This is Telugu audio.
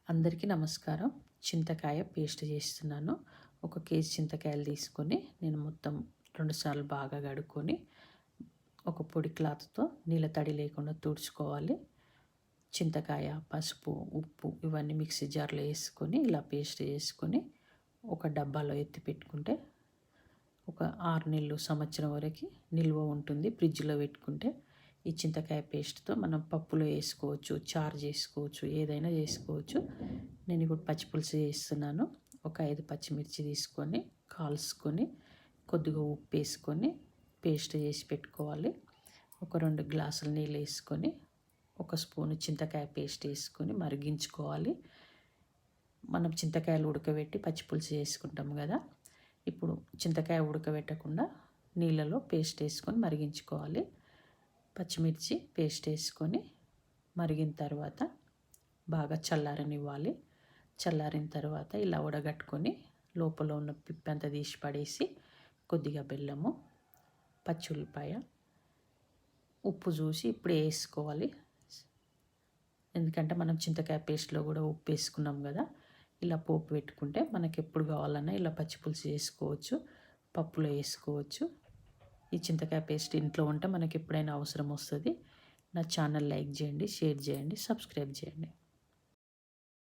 అందరికీ నమస్కారం. చింతకాయ పేస్ట్ చేస్తున్నాను. 1 కేజీ చింతకాయలు తీసుకొని నేను మొత్తం 2 సార్లు బాగా కడుక్కొని ఒక పొడి క్లాత్‌తో నీళ్ళ తడి లేకుండా తుడుచుకోవాలి. చింతకాయ, పసుపు, ఉప్పు ఇవన్నీ మిక్సీ జార్‌లో వేసుకొని ఇలా పేస్ట్ చేసుకొని ఒక డబ్బాలో ఎత్తి పెట్టుకుంటే ఒక 6 నెలలు, సంవత్సరం వరకు నిల్వ ఉంటుంది. ఫ్రిడ్జ్‌లో పెట్టుకుంటే ఈ చింతకాయ పేస్ట్‌తో మనం పప్పులో వేసుకోవచ్చు, చారు చేసుకోవచ్చు, ఏదైనా చేసుకోవచ్చు. నేను ఇప్పుడు పచ్చిపులుసు చేస్తున్నాను. ఒక 5 పచ్చిమిర్చి తీసుకొని కాల్చుకొని కొద్దిగా ఉప్పు వేసుకొని పేస్ట్ చేసి పెట్టుకోవాలి. ఒక 2 గ్లాసుల నీళ్ళు వేసుకొని ఒక స్పూను చింతకాయ పేస్ట్ వేసుకొని మరిగించుకోవాలి. మనం చింతకాయలు ఉడకబెట్టి పచ్చిపులుసు చేసుకుంటాం కదా, ఇప్పుడు చింతకాయ ఉడకబెట్టకుండా నీళ్ళలో పేస్ట్ వేసుకొని మరిగించుకోవాలి. పచ్చిమిర్చి పేస్ట్ వేసుకొని మరిగిన తర్వాత బాగా చల్లారనివ్వాలి. చల్లారిన తర్వాత ఇలా వడగట్టుకొని లోపల ఉన్న పిప్పంతా తీసి పడేసి కొద్దిగా బెల్లము, పచ్చి ఉల్లిపాయ, ఉప్పు చూసి ఇప్పుడే వేసుకోవాలి. ఎందుకంటే మనం చింతకాయ పేస్ట్లో కూడా ఉప్పు వేసుకున్నాం కదా. ఇలా పోపు పెట్టుకుంటే మనకి ఎప్పుడు కావాలన్నా ఇలా పచ్చిపులుసు చేసుకోవచ్చు, పప్పులో వేసుకోవచ్చు. ఈ చింతకాయ పేస్ట్ ఇంట్లో ఉంటే మనకి ఎప్పుడైనా అవసరం వస్తుంది. నా ఛానల్ లైక్ చేయండి, షేర్ చేయండి, సబ్స్క్రైబ్ చేయండి.